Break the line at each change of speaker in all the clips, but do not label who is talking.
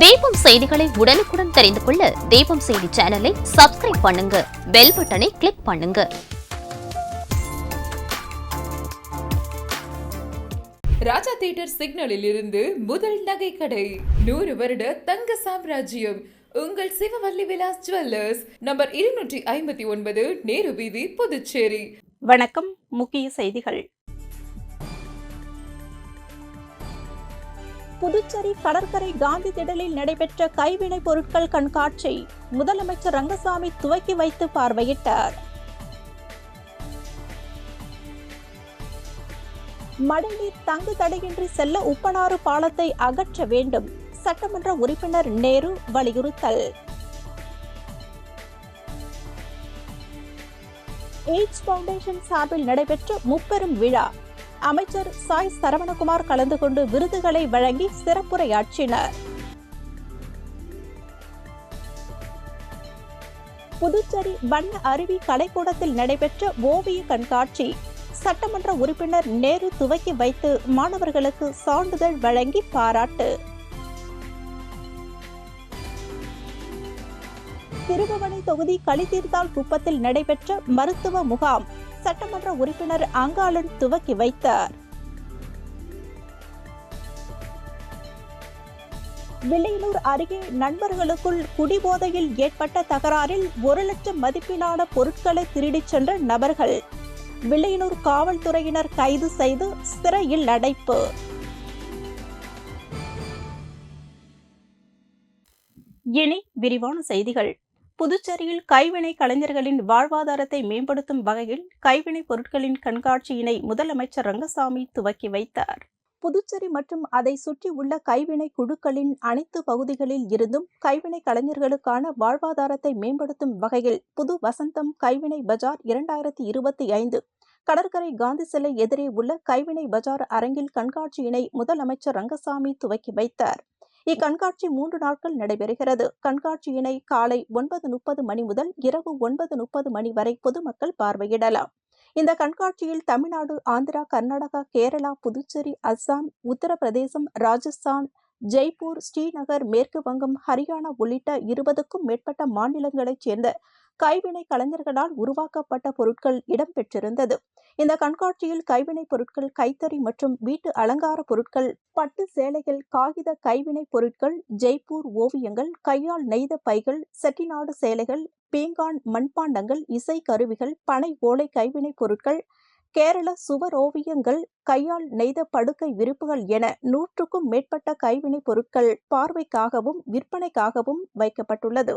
தீபம் செய்திகளை உடனுக்குடன் தெரிந்து கொள்ள தீபம் செய்தி சேனலை சப்ஸ்கிரைப் பண்ணுங்க, பெல் பட்டனை கிளிக் பண்ணுங்க.
ராஜா தியேட்டர் சிக்னலில் இருந்து முதல் நகை கடை, 100 வருட தங்க சாம்ராஜ்யம் உங்கள் சிவவல்லி விலாஸ் ஜுவல்லர்ஸ், நம்பர் 259, நேரு வீதி, புதுச்சேரி.
வணக்கம். முக்கிய செய்திகள். புதுச்சேரி கடற்கரை காந்தி திடலில் நடைபெற்ற கைவினைப் பொருட்கள் கண்காட்சி முதலமைச்சர் ரங்கசாமி துவக்கி வைத்து பார்வையிட்டார். மழைநீர் தங்கு தடையின்றி செல்ல உப்பனாறு பாலத்தை அகற்ற வேண்டும், சட்டமன்ற உறுப்பினர் நேரு வலியுறுத்தல். ஏஜ் பவுண்டேஷன் சார்பில் நடைபெற்ற முப்பெரும் விழா, அமைச்சர் சாய் சரவணகுமார் கலந்து கொண்டு விருதுகளை வழங்கி சிறப்புரையாற்றினார். புதுச்சேரி வண்ண அருவி கலைக்கூடத்தில் நடைபெற்ற ஓவிய கண்காட்சி, சட்டமன்ற உறுப்பினர் நேரு துவக்கி வைத்து மாணவர்களுக்கு சான்றிதழ் வழங்கி பாராட்டு. திருபுவனை தொகுதி களித்தீர்த்தால் குப்பத்தில் நடைபெற்ற மருத்துவ முகாம், சட்டமன்ற உறுப்பினர் அங்காளன் துவக்கி வைத்தார். வில்லையனூர் அருகே நண்பர்களுக்குள் குடிபோதையில் ஏற்பட்ட தகராறில் 1 லட்சம் மதிப்பிலான பொருட்களை திருடிச் சென்ற நபர்கள், வில்லையனூர் காவல்துறையினர் கைது செய்து சிறையில் அடைப்பு. இனி விரிவான செய்திகள். புதுச்சேரியில் கைவினை கலைஞர்களின் வாழ்வாதாரத்தை மேம்படுத்தும் வகையில் கைவினைப் பொருட்களின் கண்காட்சியினை முதலமைச்சர் ரங்கசாமி துவக்கி வைத்தார். புதுச்சேரி மற்றும் அதை சுற்றி உள்ள கைவினை குழுக்களின் அனைத்து பகுதிகளில் இருந்தும் கைவினை கலைஞர்களுக்கான வாழ்வாதாரத்தை மேம்படுத்தும் வகையில் புது வசந்தம் கைவினை பஜார் 2025 கடற்கரை காந்தி சிலை எதிரே உள்ள கைவினை பஜார் அரங்கில் கண்காட்சியினை முதலமைச்சர் ரங்கசாமி துவக்கி வைத்தார். இக்கண்காட்சி 3 நாட்கள் நடைபெறுகிறது. கண்காட்சியினை காலை 9:30 மணி முதல் இரவு 9:30 மணி வரை பொதுமக்கள் பார்வையிடலாம். இந்த கண்காட்சியில் தமிழ்நாடு, ஆந்திரா, கர்நாடகா, கேரளா, புதுச்சேரி, அஸ்ஸாம், உத்தரப்பிரதேசம், ராஜஸ்தான், ஜெய்ப்பூர், ஸ்ரீநகர், மேற்கு வங்கம், ஹரியானா உள்ளிட்ட 20க்கும் மேற்பட்ட மாநிலங்களைச் சேர்ந்த கைவினை கலைஞர்களால் உருவாக்கப்பட்ட பொருட்கள் இடம்பெற்றிருந்தது. இந்த கண்காட்சியில் கைவினைப் பொருட்கள், கைத்தறி மற்றும் வீட்டு அலங்கார பொருட்கள், பட்டு சேலைகள், காகித கைவினை பொருட்கள், ஜெய்ப்பூர் ஓவியங்கள், கையால் நெய்த பைகள், செட்டிநாடு சேலைகள், பீங்கான் மண்பாண்டங்கள், இசை கருவிகள், பனை ஓலை கைவினைப் பொருட்கள், கேரள சுவர் ஓவியங்கள், கையால் நெய்த படுக்கை விரிப்புகள் என 100க்கும் மேற்பட்ட கைவினைப் பொருட்கள் பார்வைக்காகவும் விற்பனைக்காகவும் வைக்கப்பட்டுள்ளது.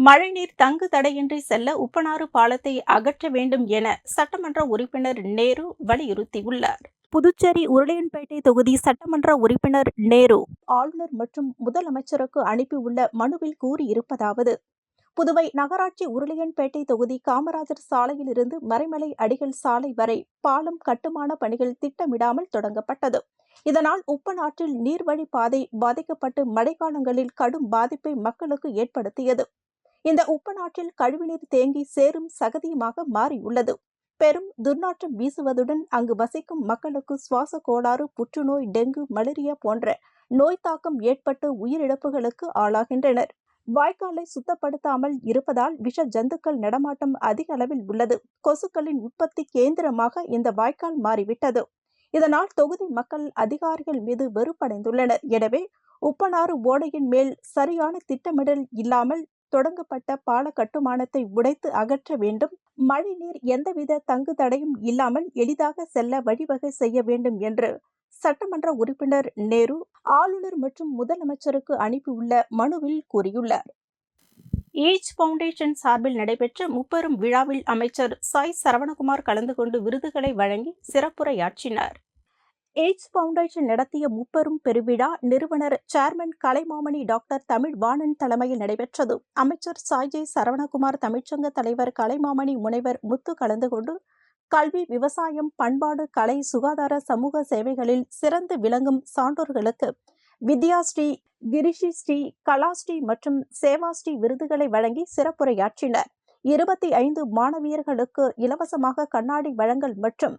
மழைநீர் தங்கு தடையின்றி செல்ல உப்பனாறு பாலத்தை அகற்ற வேண்டும் என சட்டமன்ற உறுப்பினர் நேரு வலியுறுத்தியுள்ளார். புதுச்சேரி உருளையன்பேட்டை தொகுதி சட்டமன்ற உறுப்பினர் நேரு ஆளுநர் மற்றும் முதலமைச்சருக்கு அனுப்பியுள்ள மனுவில் கூறியிருப்பதாவது: புதுவை நகராட்சி உருளையன்பேட்டை தொகுதி காமராஜர் சாலையில் இருந்து மறைமலை அடிகள் சாலை வரை பாலம் கட்டுமான பணிகள் திட்டமிடாமல் தொடங்கப்பட்டது. இதனால் உப்பனாற்றில் நீர்வழி பாதை பாதிக்கப்பட்டு மழைக்காலங்களில் கடும் பாதிப்பை மக்களுக்கு ஏற்படுத்தியது. இந்த உப்பனாற்றில் கழிவுநீர் தேங்கி சேரும் சகதியுமாக மாறியுள்ளது. பெரும் துர்நாற்றம் வீசுவதுடன் அங்கு வசிக்கும் மக்களுக்கு சுவாச கோளாறு, புற்றுநோய், டெங்கு, மலேரியா போன்ற நோய் தாக்கம் ஏற்பட்டு உயிரிழப்புகளுக்கு ஆளாகின்றனர். வாய்க்காலை சுத்தப்படுத்தாமல் இருப்பதால் விஷ ஜந்துக்கள் நடமாட்டம் அதிக அளவில் உள்ளது. கொசுக்களின் உற்பத்தி கேந்திரமாக இந்த வாய்க்கால் மாறிவிட்டது. இதனால் தொகுதி மக்கள் அதிகாரிகள் மீது வெறுப்படைந்துள்ளனர். எனவே உப்பனாறு ஓடையின் மேல் சரியான திட்டமிடல் இல்லாமல் தொடங்கப்பட்ட பால கட்டுமானத்தை உடைத்து அகற்ற வேண்டும். மழைநீர் எந்தவித தங்கு தடையும் இல்லாமல் எளிதாக செல்ல வழிவகை செய்ய வேண்டும் என்று சட்டமன்ற உறுப்பினர் நேரு ஆளுநர் மற்றும் முதலமைச்சருக்கு அனுப்பியுள்ள மனுவில் கூறியுள்ளார். ஏஜ் பவுண்டேஷன் சார்பில் நடைபெற்ற முப்பெரும் விழாவில் அமைச்சர் சாய் சரவணகுமார் கலந்து கொண்டு விருதுகளை வழங்கி சிறப்புரையாற்றினார். ஏஜ் பவுண்டேஷன் நடத்திய முப்பெரும் பெருவிழா நிறுவனர் சேர்மன் கலைமாமணி டாக்டர் தமிழ்வாணன் தலைமையில் நடைபெற்றது. அமைச்சர் சாய் சரவணகுமார், தமிழ்ச்சங்க தலைவர் கலைமாமணி, முனைவர் முத்து கலந்து கொண்டு கல்வி, விவசாயம், பண்பாடு, கலை, சுகாதார, சமூக சேவைகளில் சிறந்து விளங்கும் சான்றோர்களுக்கு வித்யாஸ்ரீ, கிரிஷிஸ்ரீ, கலாஸ்ரீ மற்றும் சேவாஸ்ரீ விருதுகளை வழங்கி சிறப்புரையாற்றினர். 25 மாணவியர்களுக்கு இலவசமாக கண்ணாடி வழங்கல் மற்றும்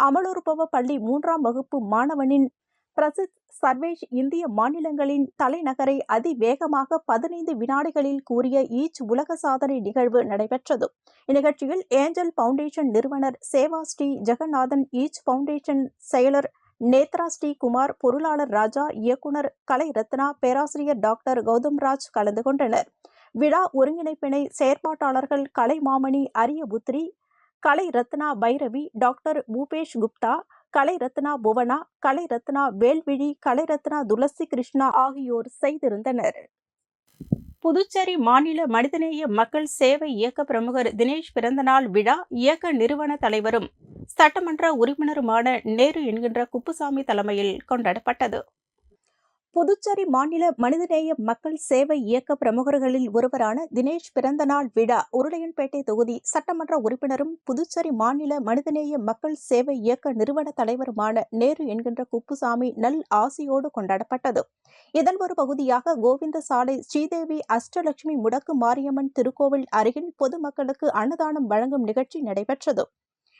அமலோற்பவ பள்ளி 3ஆம் வகுப்பு மாணவனின் பிரசித் சர்வேஷ் இந்திய மாநிலங்களின் தலைநகரை அதிவேகமாக 15 வினாடிகளில் கூறிய ஈச் உலக சாதனை நிகழ்வு நடைபெற்றது. இந்நிகழ்ச்சியில் ஏஞ்சல் பவுண்டேஷன் நிறுவனர் சேவாஸ்ரீ ஜெகநாதன், ஈச் பவுண்டேஷன் செயலர் நேத்ரா ஸ்ரீ குமார், பொருளாளர் ராஜா, இயக்குனர் கலை ரத்னா, பேராசிரியர் டாக்டர் கௌதம்ராஜ் கலந்து கொண்டனர். விழா ஒருங்கிணைப்பினை செயற்பாட்டாளர்கள் கலை மாமணி அரியபுத்ரி, கலை ரத்னா பைரவி, டாக்டர் பூபேஷ் குப்தா, கலை ரத்னா புவனா, கலை ரத்னா வேல்விழி, கலை ரத்னா துளசி கிருஷ்ணா ஆகியோர் செய்திருந்தனர். புதுச்சேரி மாநில மனிதநேய மக்கள் சேவை இயக்க பிரமுகர் தினேஷ் பிறந்தநாள் விழா இயக்க நிறுவன தலைவரும் சட்டமன்ற உறுப்பினருமான நேரு என்கின்ற குப்புசாமி தலைமையில் கொண்டாடப்பட்டது. புதுச்சேரி மாநில மனிதநேய மக்கள் சேவை இயக்க பிரமுகர்களில் ஒருவரான தினேஷ் பிறந்தநாள் விழா உருளையன்பேட்டை தொகுதி சட்டமன்ற உறுப்பினரும் புதுச்சேரி மாநில மனிதநேய மக்கள் சேவை இயக்க நிறுவன தலைவருமான நேரு என்கின்ற குப்புசாமி நல் ஆசியோடு கொண்டாடப்பட்டது. இதன் ஒரு பகுதியாக கோவிந்த சாலை ஸ்ரீதேவி அஷ்டலட்சுமி முடக்கு மாரியம்மன் திருக்கோவில் அருகில் பொதுமக்களுக்கு அன்னதானம் வழங்கும் நிகழ்ச்சி நடைபெற்றது.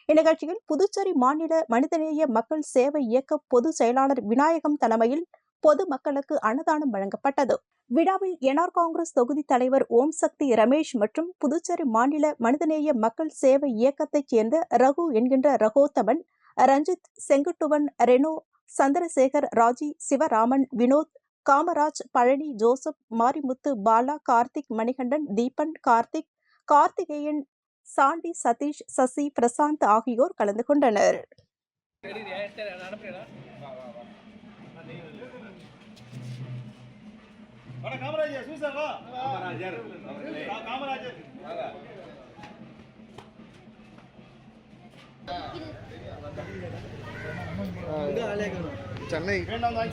இந்நிகழ்ச்சியில் புதுச்சேரி மாநில மனிதநேய மக்கள் சேவை இயக்க பொதுச் செயலாளர் விநாயகம் தலைமையில் பொதுமக்களுக்கு அன்னதானம் வழங்கப்பட்டது. விழாவில் என்ஆர் காங்கிரஸ் தொகுதி தலைவர் ஓம் சக்தி ரமேஷ் மற்றும் புதுச்சேரி மாநில மனிதநேய மக்கள் சேவை இயக்கத்தைச் சேர்ந்த ரகு என்கின்ற ரகோத்தமன், ரஞ்சித், செங்குட்டுவன், ரெனோ, சந்திரசேகர், ராஜி, சிவராமன், வினோத், காமராஜ், பழனி, ஜோசப், மாரிமுத்து, பாலா, கார்த்திக், மணிகண்டன், தீபன், கார்த்திக், கார்த்திகேயன், சாண்டி, சதீஷ், சசி, பிரசாந்த் ஆகியோர் கலந்து கொண்டனர்.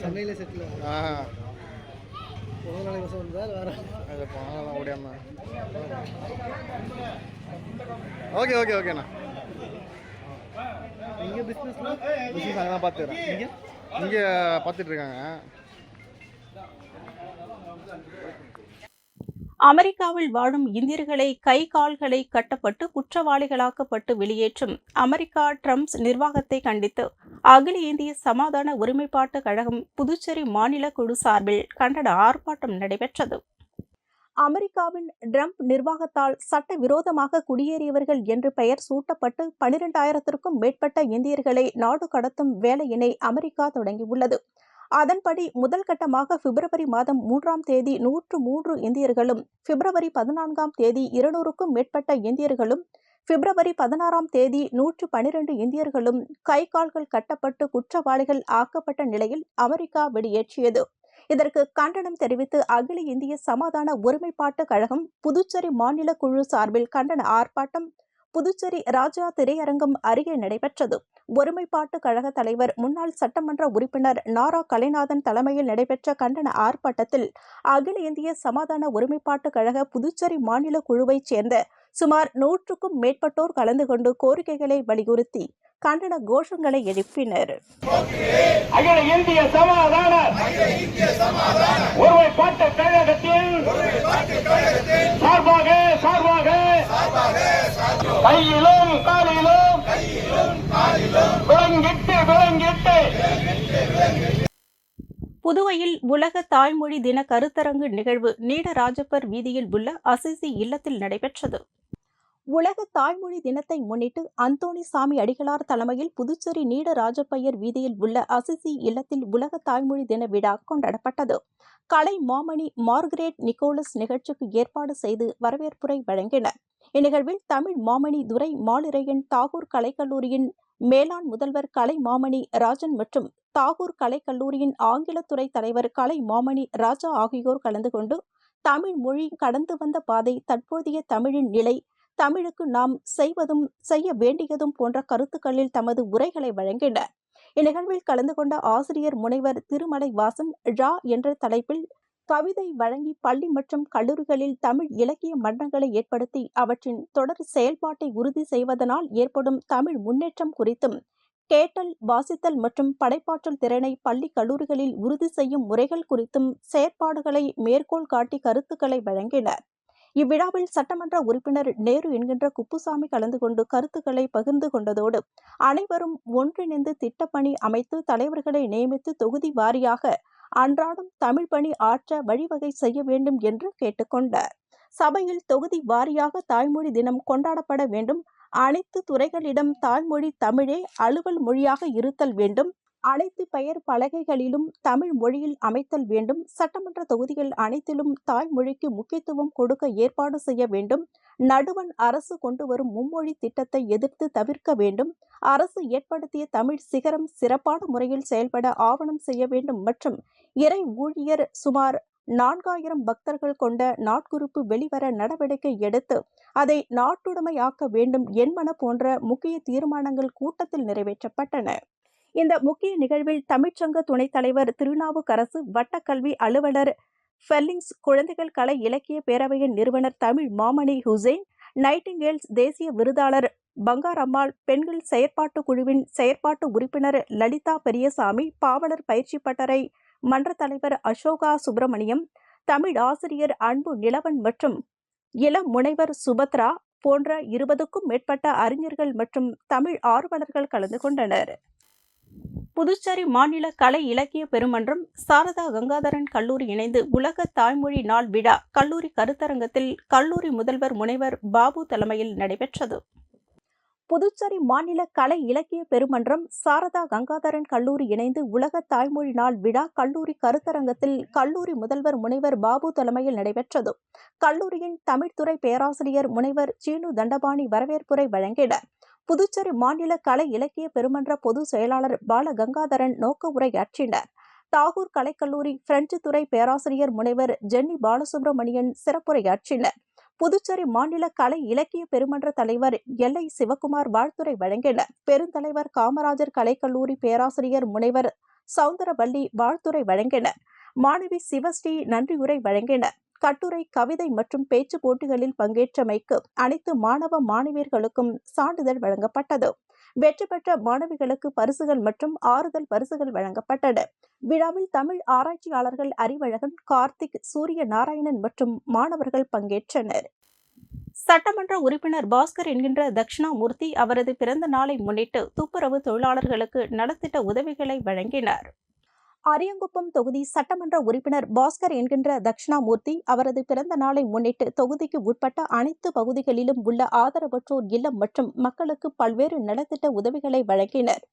சென்னையில் செட்டில் ஓடியாமா. ஓகே ஓகே ஓகேண்ணா. இங்கே பிஸ்னஸ் அங்கே தான் பார்த்துக்கிறேன். இங்கே பார்த்துட்டு இருக்காங்க.
அமெரிக்காவில் வாழும் இந்தியர்களை கை கால்களை கட்டப்பட்டு குற்றவாளிகளாக்கப்பட்டு வெளியேற்றும் அமெரிக்கா ட்ரம்ப் நிர்வாகத்தை கண்டித்து அகில இந்திய சமாதான ஒருமைப்பாட்டு கழகம் புதுச்சேரி மாநில குழு சார்பில் கண்டன ஆர்ப்பாட்டம் நடைபெற்றது. அமெரிக்காவின் ட்ரம்ப் நிர்வாகத்தால் சட்டவிரோதமாக குடியேறியவர்கள் என்று பெயர் சூட்டப்பட்டு 12,000க்கும் மேற்பட்ட இந்தியர்களை நாடு கடத்தும் வேலையினை அமெரிக்கா தொடங்கியுள்ளது. அதன்படி முதல் கட்டமாக பிப்ரவரி மாதம் 3ஆம் தேதி 103 இந்தியர்களும், பிப்ரவரி 14ஆம் தேதி 200க்கும் மேற்பட்ட இந்தியர்களும், பிப்ரவரி 16ஆம் தேதி 112 இந்தியர்களும் கை கால்கள் கட்டப்பட்டு குற்றவாளிகள் ஆக்கப்பட்ட நிலையில் அமெரிக்கா வெளியேற்றியது. இதற்கு கண்டனம் தெரிவித்து அகில இந்திய சமாதான ஒருமைப்பாட்டு கழகம் புதுச்சேரி மாநில குழு சார்பில் கண்டன ஆர்ப்பாட்டம் புதுச்சேரி ராஜா திரையரங்கம் அருகே நடைபெற்றது. ஒருமைப்பாட்டு கழக தலைவர் முன்னாள் சட்டமன்ற உறுப்பினர் நாரா கலைநாதன் தலைமையில் நடைபெற்ற கண்டன ஆர்ப்பாட்டத்தில் அகில இந்திய சமாதான ஒருமைப்பாட்டு கழக புதுச்சேரி மாநில குழுவைச் சேர்ந்த சுமார் 100க்கும் மேற்பட்டோர் கலந்து கொண்டு கோரிக்கைகளை வலியுறுத்தி கண்டன கோஷங்களை எழுப்பினர்.
அகில இந்திய சமாதான ஒருமைப்பாட்டு கழகத்தின் சார்பாக கையிலும் காலிலும் விளங்கிட்டு
புதுவையில் உலக தாய்மொழி தின கருத்தரங்கு நிகழ்வு நீடராஜப்பர் வீதியில் உள்ள அசிசி இல்லத்தில் நடைபெற்றது. உலக தாய்மொழி தினத்தை முன்னிட்டு அந்தோணிசாமி அடிகளார் தலைமையில் புதுச்சேரி நீடராஜப்பையர் வீதியில் உள்ள அசிசி இல்லத்தில் உலக தாய்மொழி தின விழா கொண்டாடப்பட்டது. கலை மாமணி மார்கரெட் நிக்கோலஸ் நிகழ்ச்சிக்கு ஏற்பாடு செய்து வரவேற்புரை வழங்கினர். இந்நிகழ்வில் தமிழ் மாமணி துரை மாலிரையன், தாகூர் கலைக்கல்லூரியின் மேலாண் முதல்வர் கலை மாமணி ராஜன் மற்றும் தாகூர் கலைக்கல்லூரியின் ஆங்கிலத்துறை தலைவர் கலை மாமணி ராஜா ஆகியோர் கலந்து கொண்டு தமிழ் மொழி கடந்து வந்த பாதை, தற்போதைய தமிழின் நிலை, தமிழுக்கு நாம் செய்வதும் செய்ய வேண்டியதும் போன்ற கருத்துக்களில் தமது உரைகளை வழங்கினர். இந்நிகழ்வில் கலந்து கொண்ட ஆசிரியர் முனைவர் திருமலை வாசன் ழா என்ற தலைப்பில் கவிதை வழங்கி பள்ளி மற்றும் கல்லூரிகளில் தமிழ் இலக்கிய மன்றங்களை ஏற்படுத்தி அவற்றின் தொடர் செயல்பாட்டை உறுதி செய்வதனால் ஏற்படும் தமிழ் முன்னேற்றம் குறித்தும், கேட்டல், வாசித்தல் மற்றும் படைப்பாற்றல் திறனை பள்ளி கல்லூரிகளில் உறுதி செய்யும் முறைகள் குறித்தும் செயற்பாடுகளை மேற்கோள் காட்டி கருத்துக்களை வழங்கினர். இவ்விழாவில் சட்டமன்ற உறுப்பினர் நேரு என்கின்ற குப்புசாமி கலந்து கொண்டு கருத்துக்களை பகிர்ந்து கொண்டதோடு, அனைவரும் ஒன்றிணைந்து திட்டப்பணி அமைத்து தலைவர்களை நியமித்து தொகுதி வாரியாக அன்றாடம் தமிழ் பணி ஆற்ற வழிவகை செய்ய வேண்டும் என்று கேட்டுக்கொண்டார். சபையில் தொகுதி வாரியாக தாய்மொழி தினம் கொண்டாடப்பட வேண்டும். அனைத்து துறைகளிடம் தாய்மொழி தமிழே அலுவல் மொழியாக இருத்தல் வேண்டும். அனைத்து பெயர் பலகைகளிலும் தமிழ் மொழியில் அமைத்தல் வேண்டும். சட்டமன்ற தொகுதிகள் அனைத்திலும் தாய்மொழிக்கு முக்கியத்துவம் கொடுக்க ஏற்பாடு செய்ய வேண்டும். நடுவண் அரசு கொண்டு வரும் மும்மொழி திட்டத்தை எதிர்த்து தவிர்க்க வேண்டும். அரசு ஏற்படுத்திய தமிழ் சிகரம் சிறப்பான முறையில் செயல்பட ஆவணம் செய்ய வேண்டும் மற்றும் இறை ஊழியர் சுமார் 4000 பக்தர்கள் கொண்ட நாட்குறிப்பு வெளிவர நடவடிக்கை எடுத்து அதை நாட்டுடைமையாக்க வேண்டும் என்பன போன்ற முக்கிய தீர்மானங்கள் கூட்டத்தில் நிறைவேற்றப்பட்டன. இந்த முக்கிய நிகழ்வில் தமிழ்ச்சங்க துணைத் தலைவர் திருநாவுக்கரசு, வட்டக்கல்வி அலுவலர் ஃபெல்லிங்ஸ், குழந்தைகள் கலை இலக்கிய பேரவையின் நிறுவனர் தமிழ் மாமணி ஹுசைன், நைட்டிங்கேல்ஸ் தேசிய விருதாளர் பங்காரம்மாள், பெண்கள் செயற்பாட்டு குழுவின் செயற்பாட்டு உறுப்பினர் லலிதா பெரியசாமி, பாவலர் பயிற்சி பட்டறை மன்ற தலைவர் அசோகா சுப்பிரமணியம், தமிழ் ஆசிரியர் அன்பு நிலவன் மற்றும் இளம் முனைவர் சுபத்ரா போன்ற 20க்கும் மேற்பட்ட அறிஞர்கள் மற்றும் தமிழ் ஆர்வலர்கள் கலந்து கொண்டனர். புதுச்சேரி மாநில கலை இலக்கிய பெருமன்றம், சாரதா கங்காதரன் கல்லூரி இணைந்து உலக தாய்மொழி நாள் விழா கல்லூரி கருத்தரங்கத்தில் கல்லூரி முதல்வர் முனைவர் பாபு தலைமையில் நடைபெற்றது. புதுச்சேரி மாநில கலை இலக்கிய பெருமன்றம், சாரதா கங்காதரன் கல்லூரி இணைந்து உலக தாய்மொழி நாள் விழா கல்லூரி கருத்தரங்கத்தில் கல்லூரி முதல்வர் முனைவர் பாபு தலைமையில் நடைபெற்றது. கல்லூரியின் தமிழ்துறை பேராசிரியர் முனைவர் சீனு தண்டபாணி வரவேற்புரை வழங்கினார். புதுச்சேரி மாநில கலை இலக்கிய பெருமன்ற பொதுச் செயலாளர் பாலகங்காதரன் நோக்க உரையாற்றினார். தாகூர் கலைக்கல்லூரி பிரெஞ்சு துறை பேராசிரியர் முனைவர் ஜென்னி பாலசுப்ரமணியன் சிறப்புரையாற்றினர். புதுச்சேரி மாநில கலை இலக்கிய பெருமன்ற தலைவர் எல்ஐ சிவக்குமார் வாழ்த்துரை வழங்கினர். பெருந்தலைவர் காமராஜர் கலைக்கல்லூரி பேராசிரியர் முனைவர் சவுந்தரவல்லி வாழ்த்துரை வழங்கினர். மாணவி சிவஸ்ரீ நன்றியுரை வழங்கினர். கட்டுரை, கவிதை மற்றும் பேச்சு போட்டிகளில் பங்கேற்றமைக்கு அனைத்து மாணவ மாணவியர்களுக்கும் சான்றிதழ் வழங்கப்பட்டது. வெற்றி பெற்ற மாணவிகளுக்கு பரிசுகள் மற்றும் ஆறுதல் பரிசுகள் வழங்கப்பட்டன. விழாவில் தமிழ் ஆராய்ச்சியாளர்கள் அறிவழகன், கார்த்திக், சூரிய நாராயணன் மற்றும் மாணவர்கள் பங்கேற்றனர். சட்டமன்ற உறுப்பினர் பாஸ்கர் என்கின்ற தட்சிணாமூர்த்தி அவரது பிறந்த நாளை முன்னிட்டு துப்புரவு தொழிலாளர்களுக்கு நலத்திட்ட உதவிகளை வழங்கினார். அரியங்குப்பம் தொகுதி சட்டமன்ற உறுப்பினர் பாஸ்கர் என்கின்ற தட்சிணாமூர்த்தி அவரது பிறந்த நாளை முன்னிட்டு தொகுதிக்கு உட்பட்ட அனைத்து பகுதிகளிலும் உள்ள ஆதரவற்றோர் இல்லம் மற்றும் மக்களுக்கு பல்வேறு நலத்திட்ட உதவிகளை வழங்கினர்.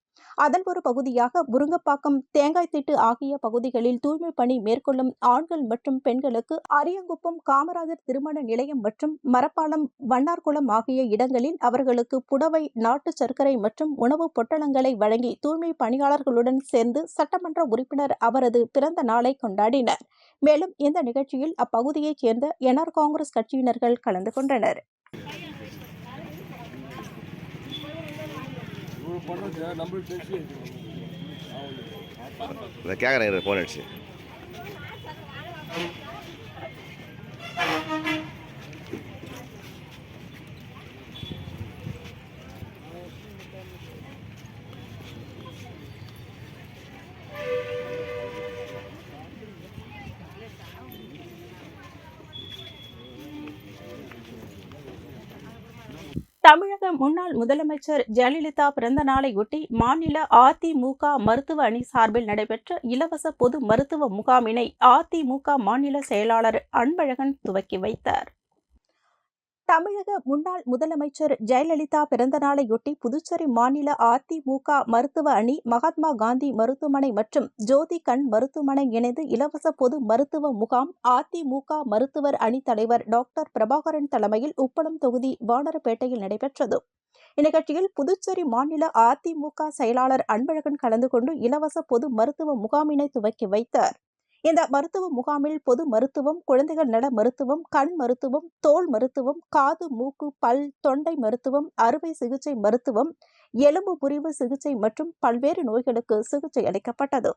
அதன் ஒரு பகுதியாக முருங்கப்பாக்கம், தேங்காய்த்திட்டு ஆகிய பகுதிகளில் தூய்மை பணி மேற்கொள்ளும் ஆண்கள் மற்றும் பெண்களுக்கு அரியங்குப்பம் காமராஜர் திருமண நிலையம் மற்றும் மரப்பாலம், வண்ணார்குளம் ஆகிய இடங்களில் அவர்களுக்கு புடவை, நாட்டு சர்க்கரை மற்றும் உணவுப் பொட்டலங்களை வழங்கி தூய்மை பணியாளர்களுடன் சேர்ந்து சட்டமன்ற உறுப்பினர் அவரது பிறந்த நாளை கொண்டாடினர். மேலும் இந்த நிகழ்ச்சியில் அப்பகுதியைச் சேர்ந்த என்ஆர் காங்கிரஸ் கட்சியினர்கள் கலந்து கொண்டனர்.
கேட்குறேன் ஃபோன் அடிச்சு.
தமிழக முன்னாள் முதலமைச்சர் ஜெயலலிதா பிறந்த நாளையொட்டி மாநில அதிமுக மருத்துவ அணி சார்பில் நடைபெற்ற இலவச பொது மருத்துவ முகாமினை அதிமுக மாநில செயலாளர் அன்பழகன் துவக்கி வைத்தார். தமிழக முன்னாள் முதலமைச்சர் ஜெயலலிதா பிறந்த நாளையொட்டி புதுச்சேரி மாநில அதிமுக மருத்துவ அணி, மகாத்மா காந்தி மருத்துவமனை மற்றும் ஜோதி கண் மருத்துவமனை இணைந்து இலவச பொது மருத்துவ முகாம் அதிமுக மருத்துவர் அணி தலைவர் டாக்டர் பிரபாகரன் தலைமையில் உப்பளம் தொகுதி வானரப்பேட்டையில் நடைபெற்றது. இந்நிகழ்ச்சியில் புதுச்சேரி மாநில அதிமுக செயலாளர் அன்பழகன் கலந்து கொண்டு இலவச பொது மருத்துவ முகாமினை துவக்கி வைத்தார். இந்த மருத்துவ முகாமில் பொது மருத்துவம், குழந்தைகள் நல மருத்துவம், கண் மருத்துவம், தோல் மருத்துவம், காது, மூக்கு, பல், தொண்டை மருத்துவம், அறுவை சிகிச்சை மருத்துவம், எலும்பு முறிவு சிகிச்சை மற்றும் பல்வேறு நோய்களுக்கு சிகிச்சை அளிக்கப்பட்டது.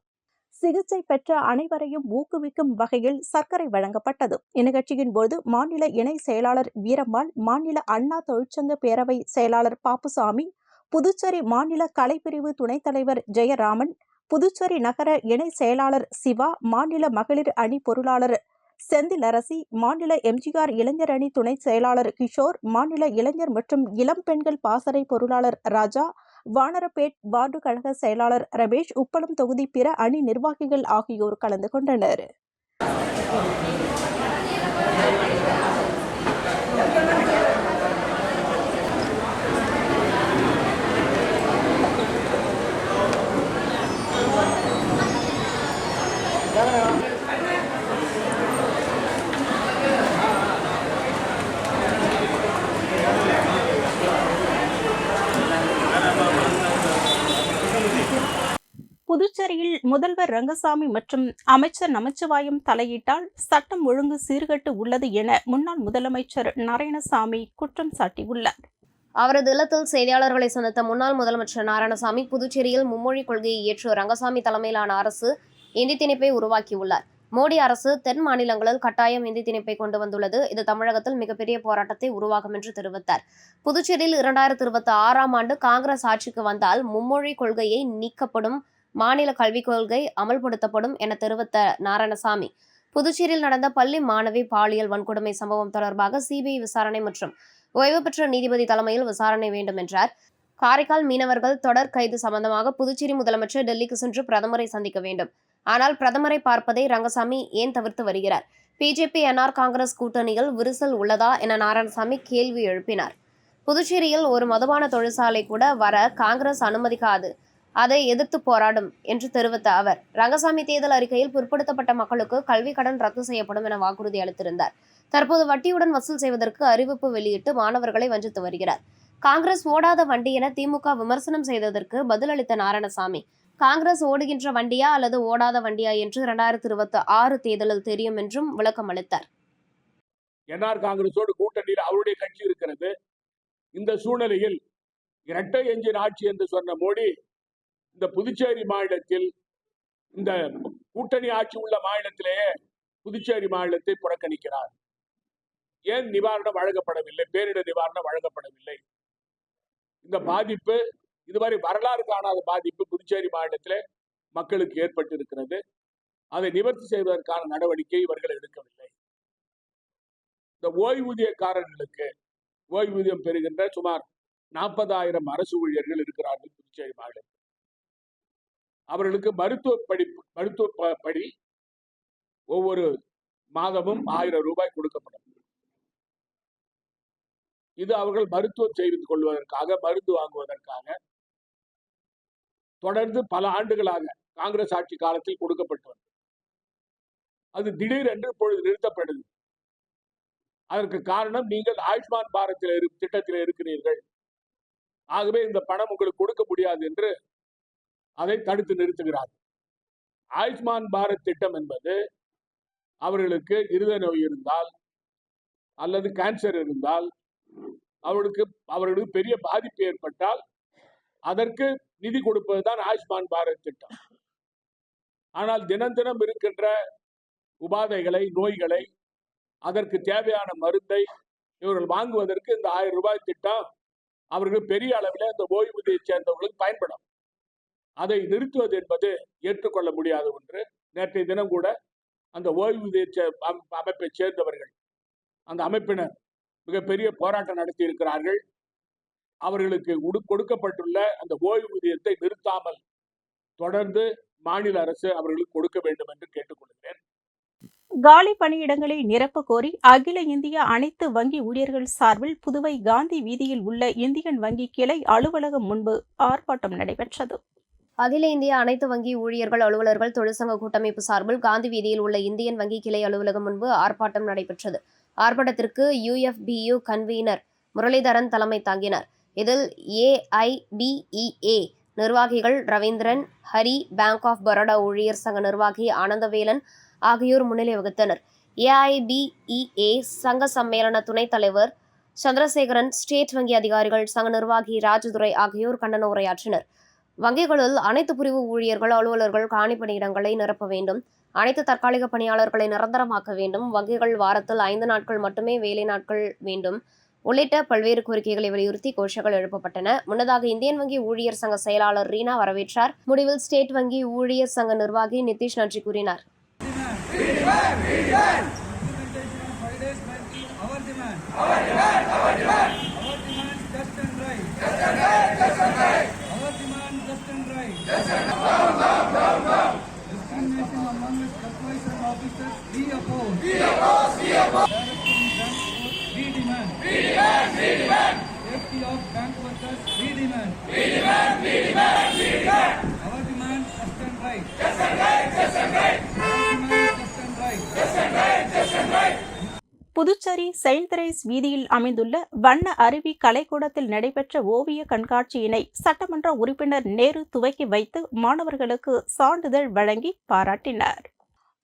சிகிச்சை பெற்ற அனைவரையும் ஊக்குவிக்கும் வகையில் சர்க்கரை வழங்கப்பட்டது. இந்நிகழ்ச்சியின் போது மாநில இணை செயலாளர் வீரம்மாள், மாநில அண்ணா தொழிற்சங்க பேரவை செயலாளர் பாப்புசாமி, புதுச்சேரி மாநில கலைப்பிரிவு துணைத் தலைவர் ஜெயராமன், புதுச்சேரி நகர இணை செயலாளர் சிவா, மாநில மகளிர் அணி பொருளாளர் செந்திலரசி, மாநில எம்ஜிஆர் இளைஞர் அணி துணை செயலாளர் கிஷோர், மாநில இளைஞர் மற்றும் இளம் பெண்கள் பாசறை பொருளாளர் ராஜா, வானரப்பேட் வார்டு கழக செயலாளர் ரமேஷ், உப்பளம் தொகுதி பிற அணி நிர்வாகிகள் ஆகியோர் கலந்து கொண்டனர். புதுச்சேரியில் முதல்வர் ரங்கசாமி மற்றும் அமைச்சர் நமச்சிவாயம் தலையிட்டால் சட்டம் ஒழுங்கு சீர்கெட்டு உள்ளது என முன்னாள் முதலமைச்சர் நாராயணசாமி குற்றம் சாட்டியுள்ளார்.
அவரது இல்லத்தில் செய்தியாளர்களை சந்தித்த முன்னாள் முதலமைச்சர் நாராயணசாமி, புதுச்சேரியில் மும்மொழி கொள்கையை ஏற்று ரங்கசாமி தலைமையிலான அரசு இந்தி திணிப்பை உருவாக்கியுள்ளார். மோடி அரசு தென் மாநிலங்களில் கட்டாயம் இந்தி திணிப்பை கொண்டு வந்துள்ளது. இது தமிழகத்தில் மிகப்பெரிய போராட்டத்தை உருவாகும் என்று தெரிவித்தார். புதுச்சேரியில் 2026ஆம் ஆண்டு காங்கிரஸ் ஆட்சிக்கு வந்தால் மும்மொழி கொள்கையை நீக்கப்படும், மாநில கல்விக் கொள்கை அமல்படுத்தப்படும் என தெரிவித்த நாராயணசாமி, புதுச்சேரியில் நடந்த பள்ளி மாணவி பாலியல் வன்கொடுமை சம்பவம் தொடர்பாக சிபிஐ விசாரணை மற்றும் ஓய்வு பெற்ற நீதிபதி தலைமையில் விசாரணை வேண்டும் என்றார். காரைக்கால் மீனவர்கள் தொடர் கைது சம்பந்தமாக புதுச்சேரி முதலமைச்சர் டெல்லிக்கு சென்று பிரதமரை சந்திக்க வேண்டும். ஆனால் பிரதமரை பார்ப்பதை ரங்கசாமி ஏன் தவிர்த்து வருகிறார்? பிஜேபி என்ஆர் காங்கிரஸ் கூட்டணியில் விரிசல் உள்ளதா என நாராயணசாமி கேள்வி எழுப்பினார். புதுச்சேரியில் ஒரு மதுபான தொழிற்சாலை கூட வர காங்கிரஸ் அனுமதிக்காது, அதை எதிர்த்து போராடும் என்று தெரிவித்த அவர், ரங்கசாமி தேர்தல் அறிக்கையில் பிற்படுத்தப்பட்ட மக்களுக்கு கல்வி கடன் ரத்து செய்யப்படும் என வாக்குறுதி அளித்திருந்தார். தற்போது வட்டியுடன் வசூல் செய்வதற்கு அறிவிப்பு வெளியிட்டு மாணவர்களை வஞ்சித்து வருகிறார். காங்கிரஸ் ஓடாத வண்டி என திமுக விமர்சனம் செய்ததற்கு பதிலளித்த நாராயணசாமி, காங்கிரஸ் ஓடுகின்ற வண்டியா அல்லது ஓடாத வண்டியா என்று 2026 தேர்தலில் தெரியும் என்றும் விளக்கம் அளித்தார்.
என்ஆர் காங்கிரஸோடு கூட்டணியில் அவருடைய கட்சி இருக்கிறது. இந்த சூழ்நிலையில் இரட்டை எஞ்சின் ஆட்சி என்று சொன்ன மோடி இந்த புதுச்சேரி மாநிலத்தில், இந்த கூட்டணி ஆட்சி உள்ள மாநிலத்திலேயே புதுச்சேரி மாநிலத்தை புறக்கணிக்கிறார். ஏன் நிவாரணம் வழங்கப்படவில்லை? பேரிடர் நிவாரணம் வழங்கப்படவில்லை. இந்த பாதிப்பு இதுவரை வரலாறு காணாத பாதிப்பு புதுச்சேரி மாநிலத்திலே மக்களுக்கு ஏற்பட்டு இருக்கிறது. அதை நிவர்த்தி செய்வதற்கான நடவடிக்கை இவர்கள் எடுக்கவில்லை. இந்த ஓய்வூதியக்காரர்களுக்கு ஓய்வூதியம் பெறுகின்ற சுமார் 40,000 அரசு ஊழியர்கள் இருக்கிறார்கள் புதுச்சேரி மாநிலத்தில். அவர்களுக்கு மருத்துவ படி ஒவ்வொரு மாதமும் 1000 ரூபாய் கொடுக்கப்படும். இது அவர்கள் மருத்துவம் செய்து கொள்வதற்காக, மருந்து வாங்குவதற்காக தொடர்ந்து பல ஆண்டுகளாக காங்கிரஸ் ஆட்சி காலத்தில் கொடுக்கப்பட்டு வந்தது. அது திடீரென்று இப்பொழுது நிறுத்தப்படுது. அதற்கு காரணம், நீங்கள் ஆயுஷ்மான் பாரத் திட்டத்தில் இருக்கிறீர்கள், ஆகவே இந்த பணம் உங்களுக்கு கொடுக்க முடியாது என்று அதை தடுத்து நிறுத்துகிறார். ஆயுஷ்மான் பாரத் திட்டம் என்பது அவர்களுக்கு இருதய நோய் இருந்தால் அல்லது கேன்சர் இருந்தால், அவர்களுக்கு பெரிய பாதிப்பு ஏற்பட்டால் அதற்கு நிதி கொடுப்பதுதான் ஆயுஷ்மான் பாரத் திட்டம். ஆனால் தினம் தினம் இருக்கின்ற உபாதைகளை, நோய்களை, அதற்கு தேவையான மருந்தை இவர்கள் வாங்குவதற்கு இந்த 1000 ரூபாய் திட்டம் அவர்கள் பெரிய அளவில் அந்த ஓய்வூதியை சேர்ந்தவர்களுக்கு பயன்படும். அதை நிறுத்துவது என்பது ஏற்றுக்கொள்ள முடியாத ஒன்று. நேற்றைய தினம் கூட அந்த ஓய்வூதிய அமைப்பை சேர்ந்தவர்கள், அந்த அமைப்பினர் மிகப்பெரிய போராட்டம் நடத்தி இருக்கிறார்கள். அவர்களுக்கு கொடுக்கப்பட்டுள்ள அந்த ஓய்வூதியத்தை நிறுத்தாமல் தொடர்ந்து மாநில அரசு அவர்களுக்கு கொடுக்க வேண்டும் என்று கேட்டுக்கொள்கிறேன்.
காலி பணியிடங்களை நிரப்ப கோரி அகில இந்திய அனைத்து வங்கி ஊழியர்கள் சார்பில் புதுவை காந்தி வீதியில் உள்ள இந்தியன் வங்கி கிளை அலுவலகம் முன்பு ஆர்ப்பாட்டம் நடைபெற்றது.
அகில இந்திய அனைத்து வங்கி ஊழியர்கள் அலுவலர்கள் தொழிற்சங்க கூட்டமைப்பு சார்பில் காந்தி வீதியில் உள்ள இந்தியன் வங்கி கிளை அலுவலகம் முன்பு ஆர்ப்பாட்டம் நடைபெற்றது. ஆர்ப்பாட்டத்திற்கு UFBU கன்வீனர் முரளிதரன் தலைமை தாங்கினார். இதில் AIBEA நிர்வாகிகள் ரவீந்திரன், ஹரி, பேங்க் ஆஃப் பரோடா ஊழியர் சங்க நிர்வாகி ஆனந்தவேலன் ஆகியோர் முன்னிலை வகித்தனர். AIBEA சங்க சம்மேளன துணைத் தலைவர் சந்திரசேகரன், ஸ்டேட் வங்கி அதிகாரிகள், சங்க நிர்வாகி ராஜதுரை ஆகியோர் கண்டன உரையாற்றினர். வங்கிகளில் அனைத்து பிரிவு ஊழியர்கள், அலுவலர்கள் காலி பணியிடங்களை நிரப்ப வேண்டும். அனைத்து தற்காலிக பணியாளர்களை நிரந்தரமாக்க வேண்டும். வங்கிகள் வாரத்தில் 5 நாட்கள் மட்டுமே வேலை நாட்கள் வேண்டும் உள்ளிட்ட பல்வேறு கோரிக்கைகளை வலியுறுத்தி கோஷங்கள் எழுப்பப்பட்டன. முன்னதாக இந்தியன் வங்கி ஊழியர் சங்க செயலாளர் ரீனா வரவேற்றார். முடிவில் ஸ்டேட் வங்கி ஊழியர் சங்க நிர்வாகி நிதிஷ் நன்றி கூறினார்.
Safety of bank workers, we demand. Our demand, just and right.
Puducherry Saint Therese வீதியில் அமைந்துள்ள வண்ண அருவி கலைக்கூடத்தில் நடைபெற்ற ஓவிய கண்காட்சியினை சட்டமன்ற உறுப்பினர் நேரு துவக்கி வைத்து மாணவர்களுக்கு சான்றிதழ் வழங்கி பாராட்டினார்.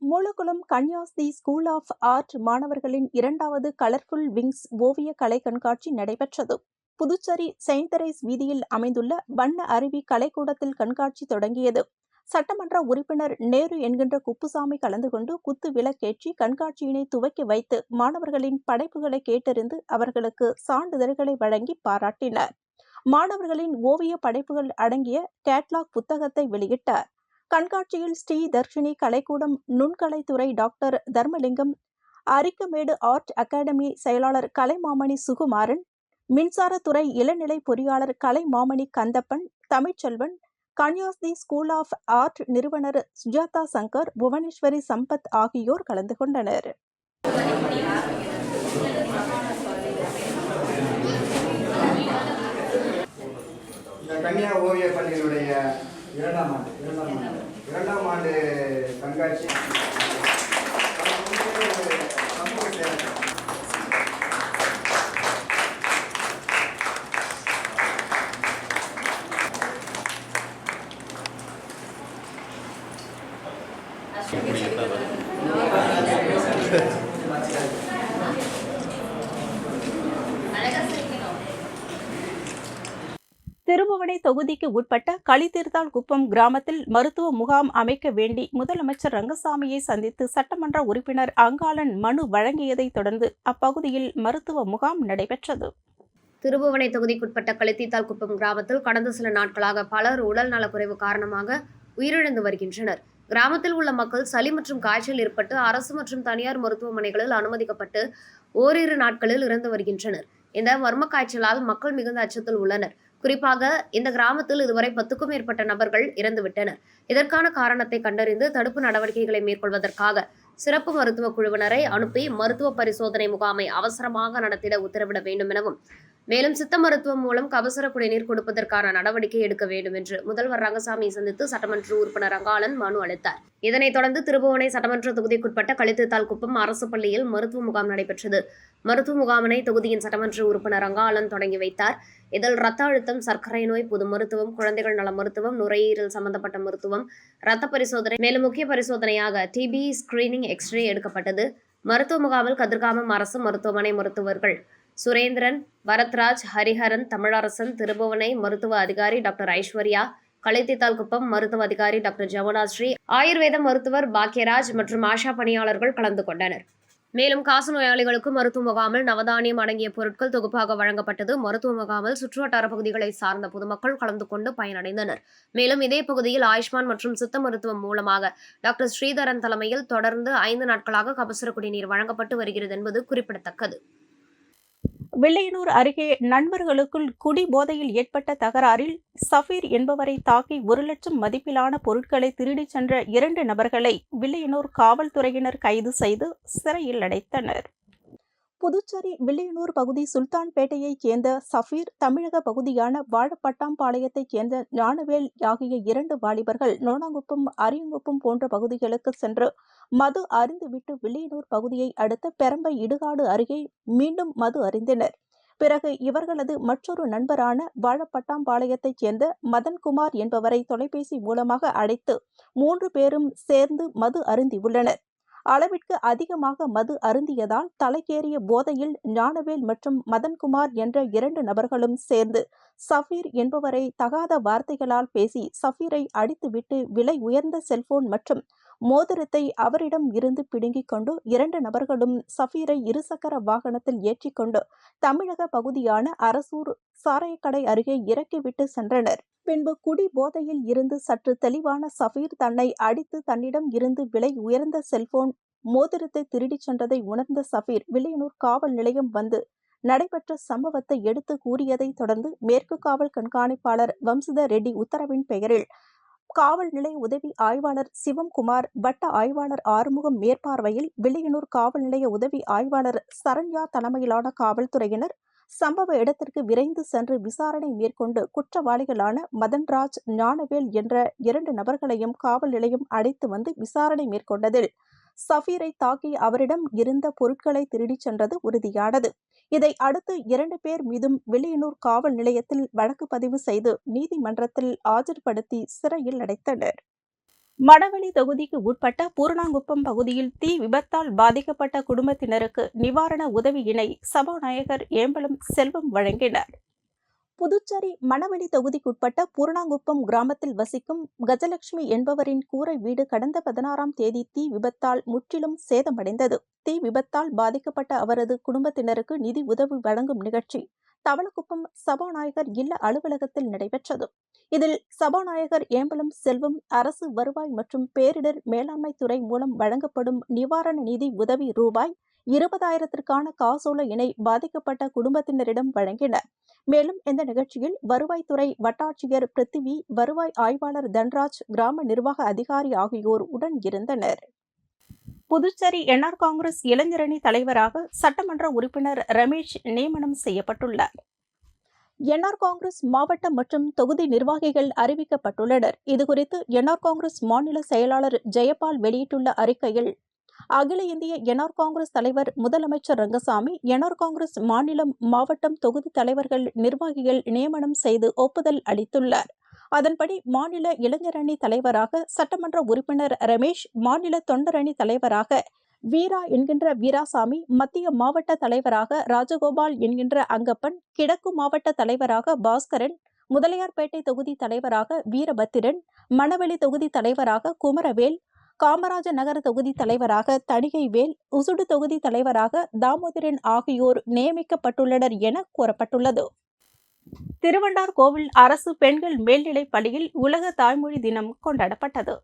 மூலகுளம் கன்யாஸ்தி ஸ்கூல் ஆஃப் ஆர்ட் மாணவர்களின் 2வது கலர்ஃபுல் விங்ஸ் ஓவிய கலை கண்காட்சி நடைபெற்றது. புதுச்சேரி செயின்ட் தெரேஸ் வீதியில் அமைந்துள்ள வண்ண அருவி கலைக்கூடத்தில் கண்காட்சி தொடங்கியது. சட்டமன்ற உறுப்பினர் நேரு என்கின்ற குப்புசாமி கலந்து கொண்டு குத்து விளக்கேற்றி கண்காட்சியினை துவக்கி வைத்து மாணவர்களின் படைப்புகளை கேட்டறிந்து அவர்களுக்கு சான்றிதழ்களை வழங்கி பாராட்டினார். மாணவர்களின் ஓவிய படைப்புகள் அடங்கிய கேட்லாக் புத்தகத்தை வெளியிட்டார். கண்காட்சியில் ஸ்ரீ தர்ஷினி கலைக்கூடம் நுண்கலைத்துறை doctor Dharmalingam, Arikamedu art academy செயலாளர் கலைமாமணி சுகுமாரன், மின்சாரத்துறை இளநிலை பொறியாளர் கலைமாமணி Kandappan, Tamilselvan, Kanyasthi school of art நிறுவனர் சுஜாதா சங்கர், புவனேஸ்வரி சம்பத் ஆகியோர் கலந்து கொண்டனர்.
கன்னியா ஓவிய பள்ளியினுடைய 2ஆம் ஆண்டு கண்காட்சி
திருபுவனை தொகுதிக்கு உட்பட்ட களித்தீர்த்தால் குப்பம் கிராமத்தில் மருத்துவ முகாம் அமைக்க வேண்டி முதலமைச்சர் ரங்கசாமியை சந்தித்து சட்டமன்ற உறுப்பினர் அங்காளன் மனு வழங்கியதை தொடர்ந்து அப்பகுதியில் மருத்துவ முகாம் நடைபெற்றது.
திருபுவனை தொகுதிக்குட்பட்ட களித்தீர்த்தால் குப்பம் கிராமத்தில் கடந்த சில நாட்களாக பலர் உடல் நலக்குறைவு காரணமாக உயிரிழந்து வருகின்றனர். கிராமத்தில் உள்ள மக்கள் சளி மற்றும் காய்ச்சல் ஏற்பட்டு அரசு மற்றும் தனியார் மருத்துவமனைகளில் அனுமதிக்கப்பட்டு ஓரிரு நாட்களில் இறந்து வருகின்றனர். இந்த மர்ம காய்ச்சலால் மக்கள் மிகுந்த அச்சத்தில் உள்ளனர். குறிப்பாக இந்த கிராமத்தில் இதுவரை 10க்கும் மேற்பட்ட நபர்கள் இறந்துவிட்டனர். இதற்கான காரணத்தை கண்டறிந்து தடுப்பு நடவடிக்கைகளை மேற்கொள்வதற்காக சிறப்பு மருத்துவ குழுவினரை அனுப்பி மருத்துவ பரிசோதனை முகாமை அவசரமாக நடத்திட உத்தரவிட வேண்டும் எனவும், மேலும் சித்த மருத்துவம் மூலம் கபசுர குடிநீர் கொடுப்பதற்கான நடவடிக்கை எடுக்க வேண்டும் என்று முதல்வர் ரங்கசாமியை சந்தித்து சட்டமன்ற உறுப்பினர் அங்காளன் மனு அளித்தார். இதனைத் தொடர்ந்து திருபுவனை சட்டமன்ற தொகுதிக்குட்பட்ட களித்தீர்த்தால் குப்பம் அரசு பள்ளியில் மருத்துவ முகாம் நடைபெற்றது. மருத்துவ முகாமினை தொகுதியின் சட்டமன்ற உறுப்பினர் அங்காளன் தொடங்கி வைத்தார். இதில் ரத்த அழுத்தம், சர்க்கரை நோய், பொது மருத்துவம், குழந்தைகள் நல மருத்துவம், நுரையீரல் சம்பந்தப்பட்ட மருத்துவம், ரத்த பரிசோதனை, மேலும் முக்கிய பரிசோதனையாக டிபி ஸ்கிரீனிங், எக்ஸ்ரே எடுக்கப்பட்டது. மருத்துவ முகாமில் கதிர்காமம் அரசு மருத்துவமனை மருத்துவர்கள் சுரேந்திரன், பரத்ராஜ், ஹரிஹரன், தமிழரசன், திருபுவனை மருத்துவ அதிகாரி டாக்டர் ஐஸ்வர்யா, களித்தீர்த்தால் குப்பம் மருத்துவ அதிகாரி டாக்டர் ஜமுனாஸ்ரீ, ஆயுர்வேத மருத்துவர் பாக்யராஜ் மற்றும் ஆஷா பணியாளர்கள் கலந்து கொண்டனர். மேலும் காச நோயாளிகளுக்கு மருத்துவ முகாமில் நவதானியம் அடங்கிய பொருட்கள் தொகுப்பாக வழங்கப்பட்டது. மருத்துவ முகாமில் சுற்றுவட்டார பகுதிகளை சார்ந்த பொதுமக்கள் கலந்து கொண்டு பயனடைந்தனர். மேலும் இதே பகுதியில் ஆயுஷ்மான் மற்றும் சித்த மருத்துவம் மூலமாக டாக்டர் ஸ்ரீதரன் தலைமையில் தொடர்ந்து 5 நாட்களாக கபசுர குடிநீர் வழங்கப்பட்டு வருகிறது என்பது குறிப்பிடத்தக்கது.
வில்லையனூர் அருகே நண்பர்களுக்குள் குடி போதையில் ஏற்பட்ட தகராறில் சஃபீர் என்பவரை தாக்கி 1 லட்சம் மதிப்பிலான பொருட்களை திருடிச் சென்ற 2 நபர்களை வில்லையனூர் காவல்துறையினர் கைது செய்து சிறையில் அடைத்தனர். புதுச்சேரி வில்லையனூர் பகுதி சுல்தான்பேட்டையைச் சேர்ந்த சஃபீர், தமிழக பகுதியான வாழப்பட்டாம்பாளையத்தைச் சேர்ந்த ஞானவேல் ஆகிய 2 வாலிபர்கள் நோனாங்குப்பம், அரியங்குப்பம் போன்ற பகுதிகளுக்கு சென்று மது அருந்துவிட்டு வில்லையனூர் பகுதியை அடுத்த பெரம்பை இடுகாடு அருகே மீண்டும் மது அருந்தினர். பிறகு இவர்களது மற்றொரு நண்பரான வாழப்பட்டாம்பாளையத்தைச் சேர்ந்த மதன்குமார் என்பவரை தொலைபேசி மூலமாக அழைத்து 3 பேரும் சேர்ந்து மது அருந்தியுள்ளனர். அளவிற்கு அதிகமாக மது அருந்தியதால் தலைக்கேறிய போதையில் ஞானவேல் மற்றும் மதன்குமார் என்ற 2 நபர்களும் சேர்ந்து சஃபீர் என்பவரை தகாத வார்த்தைகளால் பேசி சஃபீரை அடித்துவிட்டு விலை உயர்ந்த செல்போன் மற்றும் மோதிரத்தை அவரிடம் இருந்து பிடுங்கிக் கொண்டு 2 நபர்களும் சஃபீரை இருசக்கர வாகனத்தில் ஏற்றிக்கொண்டு தமிழக பகுதியான அரசூர் சாராயக்கடை அருகே இறக்கிவிட்டு சென்றனர். பின்பு குடி போதையில் இருந்து சற்று தெளிவான சஃபீர் தன்னை அடித்து தன்னிடம் இருந்து விலை உயர்ந்த செல்போன் மோதிரத்தை திருடிச் சென்றதை உணர்ந்த சஃபீர் வில்லியனூர் காவல் நிலையம் வந்து நடைபெற்ற சம்பவத்தை எடுத்து கூறியதை தொடர்ந்து மேற்கு காவல் கண்காணிப்பாளர் வம்சித ரெட்டி உத்தரவின் பெயரில் காவல் நிலைய உதவி ஆய்வாளர் சிவம்குமார், வட்ட ஆய்வாளர் ஆறுமுகம் மேற்பார்வையில் வில்லியனூர் காவல் நிலைய உதவி ஆய்வாளர் சரண்யா தலைமையிலான காவல்துறையினர் சம்பவ இடத்திற்கு விரைந்து சென்று விசாரணை மேற்கொண்டு குற்றவாளிகளான மதன்ராஜ், ஞானவேல் என்ற 2 நபர்களையும் காவல் நிலையம் அழைத்து வந்து விசாரணை மேற்கொண்டதில் சஃபீரை தாக்கி அவரிடம் இருந்த பொருட்களை திருடிச் சென்றது உறுதியானது. இதை அடுத்து 2 பேர் மீதும் வில்லியனூர் காவல் நிலையத்தில் வழக்கு பதிவு செய்து நீதிமன்றத்தில் ஆஜர்படுத்தி சிறையில் அடைத்தனர். மணவெளி தொகுதிக்கு உட்பட்ட பூர்ணாங்குப்பம் பகுதியில் தீ விபத்தால் பாதிக்கப்பட்ட குடும்பத்தினருக்கு நிவாரண உதவியினை சபாநாயகர் ஏம்பலம் செல்வம் வழங்கினார். புதுச்சேரி மணவெளி தொகுதிக்குட்பட்ட பூர்ணாங்குப்பம் கிராமத்தில் வசிக்கும் கஜலட்சுமி என்பவரின் கூரை வீடு கடந்த 16ஆம் தேதி தீ விபத்தால் முற்றிலும் சேதமடைந்தது. தீ விபத்தால் பாதிக்கப்பட்ட அவரது குடும்பத்தினருக்கு நிதி உதவி வழங்கும் நிகழ்ச்சி தவளக்குப்பம் சபாநாயகர் இல்ல அலுவலகத்தில் நடைபெற்றது. இதில் சபாநாயகர் ஏம்பலம் செல்வம் அரசு வருவாய் மற்றும் பேரிடர் மேலாண்மை துறை மூலம் வழங்கப்படும் நிவாரண நிதி உதவி ரூபாய் 20,000ற்கான காசோலை இணை பாதிக்கப்பட்ட குடும்பத்தினரிடம் வழங்கினர். மேலும் இந்த நிகழ்ச்சியில் வருவாய்த்துறை வட்டாட்சியர் பிருத்திவி, வருவாய் ஆய்வாளர் தன்ராஜ், கிராம நிர்வாக அதிகாரி ஆகியோர் உடன் இருந்தனர். புதுச்சேரி என்ஆர் காங்கிரஸ் இளைஞரணி தலைவராக சட்டமன்ற உறுப்பினர் ரமேஷ் நியமனம் செய்யப்பட்டுள்ளார். என்ஆர் காங்கிரஸ் மாவட்ட மற்றும் தொகுதி நிர்வாகிகள் அறிவிக்கப்பட்டுள்ளனர். இதுகுறித்து என்ஆர் காங்கிரஸ் மாநில செயலாளர் ஜெயபால் வெளியிட்டுள்ள அறிக்கையில், அகில இந்திய என்ஆர் காங்கிரஸ் தலைவர் முதலமைச்சர் ரங்கசாமி என்ஆர் காங்கிரஸ் மாநிலம், மாவட்டம், தொகுதி தலைவர்கள், நிர்வாகிகள் நியமனம் செய்து ஒப்புதல் அளித்துள்ளார். அதன்படி மாநில இளைஞரணி தலைவராக சட்டமன்ற உறுப்பினர் ரமேஷ், மாநில தொண்டரணி தலைவராக வீரா என்கின்ற வீராசாமி, மத்திய மாவட்ட தலைவராக ராஜகோபால் என்கின்ற அங்கப்பன், கிழக்கு மாவட்ட தலைவராக பாஸ்கரன், முதலியார்பேட்டை தொகுதி தலைவராக வீரபத்திரன், மணவெளி தொகுதி தலைவராக குமரவேல், காமராஜ நகர தொகுதி தலைவராக தணிகைவேல், உசுடு தொகுதி தலைவராக தாமோதரன் ஆகியோர் நியமிக்கப்பட்டுள்ளனர் என கூறப்பட்டுள்ளது. திருவண்டார்கோவில் அரசு பெண்கள் மேல்நிலைப் பள்ளியில் உலக தாய்மொழி தினம் கொண்டாடப்பட்டது.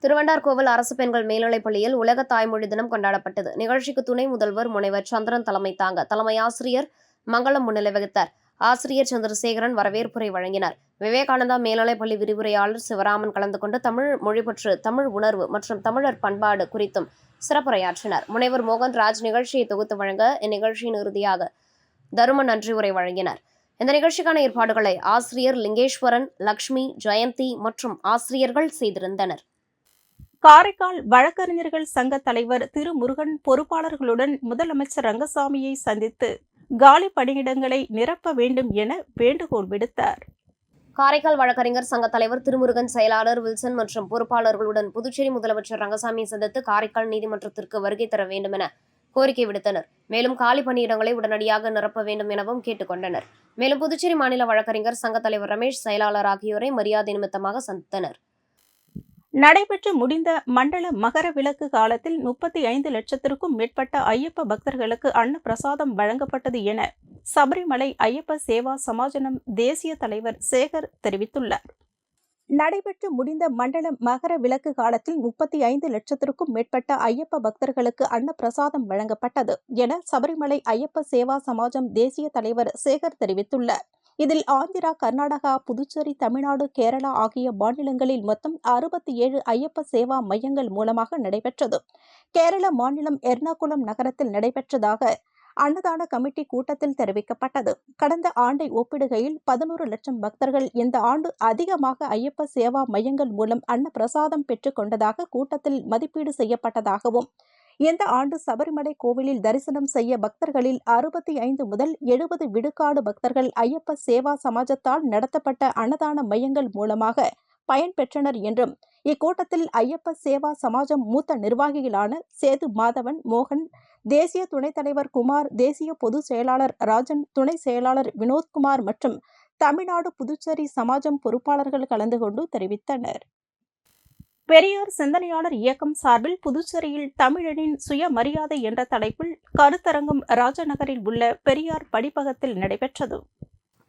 திருவண்டார்கோவில் அரசு பெண்கள் மேல்நிலைப் பள்ளியில் உலக தாய்மொழி தினம் கொண்டாடப்பட்டது. நிகழ்ச்சிக்கு துணை முதல்வர் முனைவர் சந்திரன் தலைமை தாங்க தலைமை ஆசிரியர் மங்களம் முன்னிலை வகித்தார். ஆசிரியர் சந்திரசேகரன் வரவேற்புரை வழங்கினார். விவேகானந்தா மேல்நிலைப்பள்ளி விரிவுரையாளர் சிவராமன் கலந்து கொண்டு தமிழ் மொழிப்பற்று, தமிழ் உணர்வு மற்றும் தமிழர் பண்பாடு குறித்தும் சிறப்புரையாற்றினார். முனைவர் மோகன்ராஜ் நிகழ்ச்சியை தொகுத்து வழங்க இந்நிகழ்ச்சியின் இறுதியாக தரும நன்றி உரை வழங்கினார். இந்த நிகழ்ச்சிக்கான ஏற்பாடுகளை ஆசிரியர் லிங்கேஸ்வரன், லக்ஷ்மி, ஜெயந்தி மற்றும் ஆசிரியர்கள் செய்திருந்தனர்.
காரைக்கால் வழக்கறிஞர்கள் சங்க தலைவர் திருமுருகன் பொறுப்பாளர்களுடன் முதலமைச்சர் ரங்கசாமியை சந்தித்து காலி பணியிடங்களை நிரப்ப வேண்டும் என வேண்டுகோள் விடுத்தார்.
காரைக்கால் வழக்கறிஞர் சங்க தலைவர் திருமுருகன், செயலாளர் வில்சன் மற்றும் பொறுப்பாளர்களுடன் புதுச்சேரி முதலமைச்சர் ரங்கசாமியை சந்தித்து காரைக்கால் நீதிமன்றத்திற்கு வருகை தர வேண்டும் என கோரிக்கை விடுத்தனர். மேலும் காலி பணியிடங்களை உடனடியாக நிரப்ப வேண்டும் எனவும் கேட்டுக்கொண்டனர். மேலும் புதுச்சேரி மாநில வழக்கறிஞர் சங்க தலைவர் ரமேஷ், செயலாளர் ஆகியோரை மரியாதை நிமித்தமாக சந்தித்தனர்.
நடைபெற்று முடிந்த மண்டல மகர விளக்கு காலத்தில் 35 லட்சத்திற்கும் மேற்பட்ட ஐயப்ப பக்தர்களுக்கு அன்ன பிரசாதம் வழங்கப்பட்டது என சபரிமலை ஐயப்ப சேவா சமாஜனம் தேசிய தலைவர் சேகர் தெரிவித்துள்ளார். நடைபெற்று முடிந்த மண்டல மகர விளக்கு காலத்தில் 35 லட்சத்திற்கும் மேற்பட்ட ஐயப்ப பக்தர்களுக்கு அன்ன பிரசாதம் வழங்கப்பட்டது என சபரிமலை ஐயப்ப சேவா சமாஜம் தேசிய தலைவர் சேகர் தெரிவித்துள்ளார். இதில் ஆந்திரா, கர்நாடகா, புதுச்சேரி, தமிழ்நாடு, கேரளா ஆகிய மாநிலங்களில் மொத்தம் 67 ஐயப்ப சேவா மையங்கள் மூலமாக நடைபெற்றது. கேரள மாநிலம் எர்ணாகுளம் நகரத்தில் நடைபெற்றதாக அன்னதான கமிட்டி கூட்டத்தில் தெரிவிக்கப்பட்டது. கடந்த ஆண்டை ஒப்பிடுகையில் 11 லட்சம் பக்தர்கள் இந்த ஆண்டு அதிகமாக ஐயப்ப சேவா மையங்கள் மூலம் அன்ன பிரசாதம் பெற்றுக் கொண்டதாக கூட்டத்தில் மதிப்பீடு செய்யப்பட்டதாகவும், இந்த ஆண்டு சபரிமலை கோவிலில் தரிசனம் செய்ய பக்தர்களில் 65 முதல் 70 விழுக்காடு பக்தர்கள் ஐயப்ப சேவா சமாஜத்தால் நடத்தப்பட்ட அன்னதான மையங்கள் மூலமாக பயன்பெற்றனர் என்றும் இக்கூட்டத்தில் ஐயப்ப சேவா சமாஜம் மூத்த நிர்வாகிகளான சேது மாதவன், மோகன், தேசிய துணைத் தலைவர் குமார், தேசிய பொதுச் செயலாளர் ராஜன், துணை செயலாளர் வினோத்குமார் மற்றும் தமிழ்நாடு புதுச்சேரி சமாஜம் பொறுப்பாளர்கள் கலந்து கொண்டு தெரிவித்தனர். பெரியார் சிந்தனையாளர் இயக்கம் சார்பில் புதுச்சேரியில் தமிழனின் சுயமரியாதை என்ற தலைப்பில் கருத்தரங்கம் ராஜநகரில் உள்ள பெரியார் படிப்பகத்தில் நடைபெற்றது.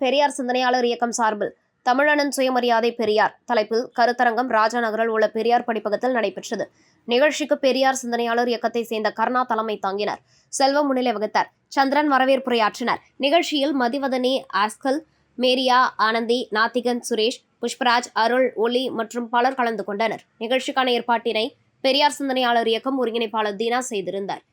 பெரியார் சிந்தனையாளர் இயக்கம் சார்பில் தமிழனின் சுயமரியாதை பெரியார் தலைப்பில் கருத்தரங்கம் ராஜநகரில் உள்ள பெரியார் படிப்பகத்தில் நடைபெற்றது. நிகழ்ச்சிக்கு பெரியார் சிந்தனையாளர் இயக்கத்தை சேர்ந்த கர்ணா தலைமை தாங்கினர். செல்வம் முன்னிலை வகித்தார். சந்திரன் வரவேற்புரையாற்றினர். நிகழ்ச்சியில் மதிவதனி, ஆஸ்கல், மேரியா, ஆனந்தி, நாத்திகன், சுரேஷ், புஷ்பராஜ், அருள், ஒலி மற்றும் பலர் கலந்து கொண்டனர். நிகழ்ச்சிக்கான ஏற்பாட்டினை பெரியார் சிந்தனையாளர் இயக்கம் ஒருங்கிணைப்பாளர் தீனா செய்திருந்தார்.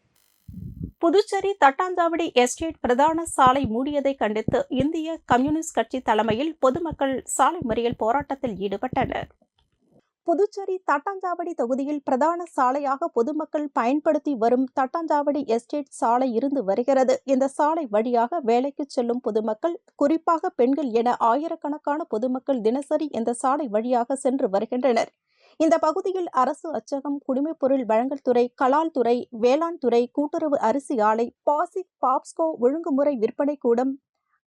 புதுச்சேரி தட்டாஞ்சாவடி எஸ்டேட் பிரதான சாலை மூடியதை கண்டித்து இந்திய கம்யூனிஸ்ட் கட்சி தலைமையில் பொதுமக்கள் சாலை மறியல் போராட்டத்தில் ஈடுபட்டனர். புதுச்சேரி தட்டாஞ்சாவடி தொகுதியில் பிரதான சாலையாக பொதுமக்கள் பயன்படுத்தி வரும் தட்டாஞ்சாவடி எஸ்டேட் சாலை இருந்து வருகிறது. இந்த சாலை வழியாக வேலைக்கு செல்லும் பொதுமக்கள், குறிப்பாக பெண்கள் என ஆயிரக்கணக்கான பொதுமக்கள் தினசரி இந்த சாலை வழியாக சென்று வருகின்றனர். இந்த பகுதியில் அரசு அச்சகம், குடிமைப்பொருள் வழங்கல் துறை, கலால் துறை, வேளாண் துறை, கூட்டுறவு அரிசி ஆலை, பாசிக், பாப்ஸ்கோ ஒழுங்குமுறை விற்பனை கூடம்,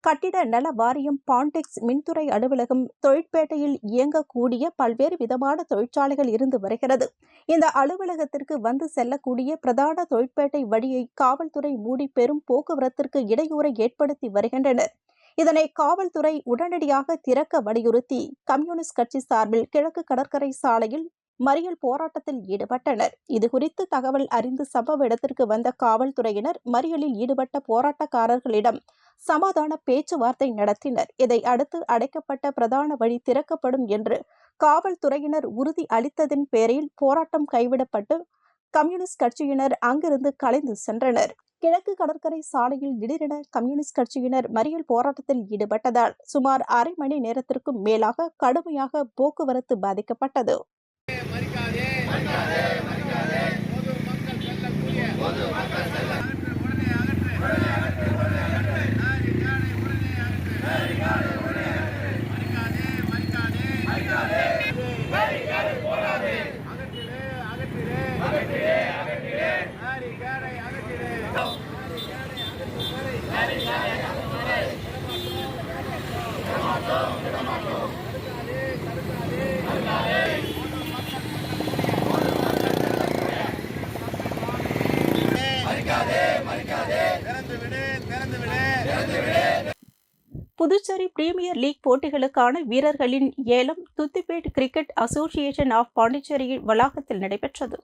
கட்டிட நல வாரியம், பாண்டெக்ஸ், மின்துறை அலுவலகம், தொழிற்பேட்டையில் இயங்கக்கூடிய பல்வேறு விதமான தொழிற்சாலைகள் இருந்து வருகிறது. இந்த அலுவலகத்திற்கு வந்து செல்லக்கூடிய பிரதான தொழிற்பேட்டை வழியை காவல்துறை மூடி பெரும் போக்குவரத்திற்கு இடையூறை ஏற்படுத்தி வருகின்றனர். இதனை காவல்துறை உடனடியாக திறக்க வலியுறுத்தி கம்யூனிஸ்ட் கட்சி சார்பில் கிழக்கு கடற்கரை சாலையில் மறியல் போராட்டத்தில் ஈடுபட்டனர். இதுகுறித்து தகவல் அறிந்து சம்பவ இடத்திற்கு வந்த காவல்துறையினர் மறியலில் ஈடுபட்ட போராட்டக்காரர்களிடம் சமாதான பேச்சுவார்த்தை நடத்தினர். இதை அடுத்து அடைக்கப்பட்ட பிரதான வழி திறக்கப்படும் என்று காவல்துறையினர் உறுதி அளித்ததின் பேரில் போராட்டம் கைவிடப்பட்டு கம்யூனிஸ்ட் கட்சியினர் அங்கிருந்து கலைந்து சென்றனர். கிழக்கு கடற்கரை சாலையில் திடீரென கம்யூனிஸ்ட் கட்சியினர் மறியல் போராட்டத்தில் ஈடுபட்டதால் சுமார் அரை மணி நேரத்திற்கும் மேலாக கடுமையாக போக்குவரத்து பாதிக்கப்பட்டது. புதுச்சேரி பிரீமியர் லீக் போட்டிகளுக்கான வீரர்களின் ஏலம் Thuthipet cricket association of Pondicherry வளாகத்தில் நடைபெற்றது.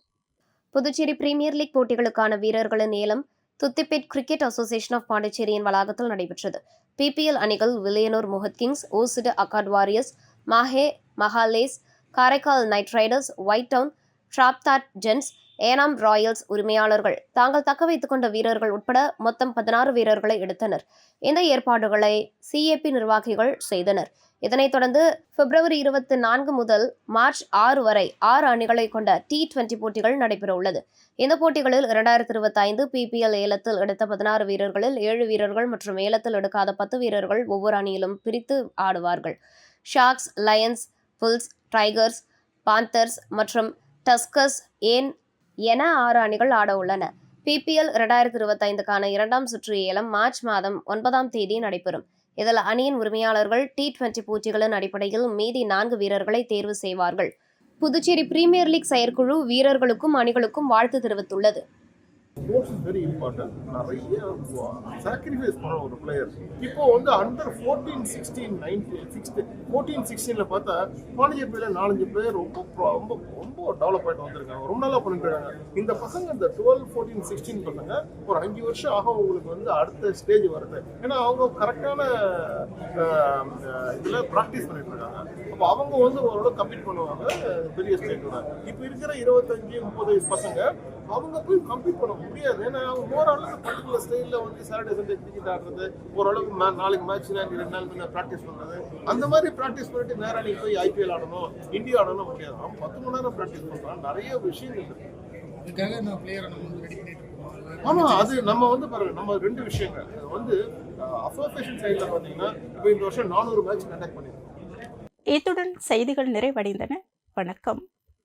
புதுச்சேரி பிரீமியர் லீக் போட்டிகளுக்கான வீரர்களின் ஏலம் துத்திப்பேட் கிரிக்கெட் அசோசியேஷன் ஆஃப் பாண்டிச்சேரியின் வளாகத்தில் நடைபெற்றது. பிபிஎல் அணிகள் வில்லியனூர் மோஹத் கிங்ஸ், ஓசிடு அகாட் வாரியர்ஸ், மாஹே மஹாலேஸ், Karaikal knight riders, white town, ட்ராப்தாட் ஜென்ஸ், ஏனாம் ராயல்ஸ் உரிமையாளர்கள் தாங்கள் தக்க வைத்துக் கொண்ட வீரர்கள் உட்பட மொத்தம் 16 வீரர்களை எடுத்தனர். இந்த ஏற்பாடுகளை சிஏபி நிர்வாகிகள் செய்தனர். இதனைத் தொடர்ந்து பிப்ரவரி 24 முதல் மார்ச் 6 வரை 6 அணிகளை கொண்ட T20 போட்டிகள் நடைபெறவுள்ளது. இந்த போட்டிகளில் 2025 பிபிஎல் ஏலத்தில் எடுத்த 16 வீரர்களில் 7 வீரர்கள் மற்றும் ஏலத்தில் எடுக்காத 10 வீரர்கள் ஒவ்வொரு அணியிலும் பிரித்து ஆடுவார்கள். Sharks, lions, bulls, tigers, panthers மற்றும் டஸ்கர்ஸ் என 6 அணிகள் ஆட உள்ளன. பிபிஎல் 2025க்கான 2ஆம் சுற்று ஏலம் மார்ச் மாதம் 9ஆம் தேதி நடைபெறும். இதில் அணியின் உரிமையாளர்கள் T20 போட்டிகளின் அடிப்படையில் மீதி 4 வீரர்களை தேர்வு செய்வார்கள். புதுச்சேரி பிரீமியர் லீக் செயற்குழு வீரர்களுக்கும் அணிகளுக்கும் வாழ்த்து தெரிவித்துள்ளது.
Sports is very important. நிறைய சாக்ரிஃபைஸ் பண்ண ஒரு பிளேயர். இப்போ வந்து அண்டர் 14, 16, 19, 14, 16ல பார்த்தா பாண்டிச்சேரியில 4-5 பிளேயர் ரொம்ப டெவலப் ஆகிட்டு வந்திருக்காங்க. ரொம்ப நல்லா பண்ணிட்டு இருக்காங்க. இந்த பசங்க இந்த 12, 14, 16 பசங்க ஒரு 5 வருஷம் ஆகும் உங்களுக்கு வந்து அடுத்த ஸ்டேஜ் வருது. ஏன்னா அவங்க கரெக்டான இதில் ப்ராக்டிஸ் பண்ணிட்டு இருக்காங்க. அப்போ அவங்க வந்து ஓரளவு கம்ப்ளீட் பண்ணுவாங்க பெரிய ஸ்டேஜோட. இப்போ இருக்கிற 25-30 பசங்க அவங்க போய் கம்ப்ளீட் பண்ண முடியாது. ஏன்னா அவங்க ஓரளவுக்கு பர்டிகுலர் ஸ்டைலில் வந்து சாட்டர்டே சண்டே கிரிக்கெட் ஆடுறது, ஓரளவுக்கு நாளைக்கு மேட்ச்னா 2 நாள் முன்னே ப்ராக்டிஸ் பண்ணுறது, அந்த மாதிரி ப்ராக்டிஸ் பண்ணிட்டு நேராக நீங்கள் போய் ஐபிஎல் ஆடணும், இந்தியா ஆடணும் முடியாது. அவன் 10 மணி நேரம் ப்ராக்டிஸ் பண்ணுறான். நிறைய விஷயங்கள் இருக்கு. ஆமா, அது நம்ம வந்து பாருங்க, நம்ம 2 விஷயங்கள் வந்து அசோசியேஷன் சைடில் பார்த்தீங்கன்னா இப்போ இந்த வருஷம் 400 மேட்ச் கண்டக்ட் பண்ணியிருக்கோம்.
இத்துடன் செய்திகள் நிறைவடைந்தன. வணக்கம்.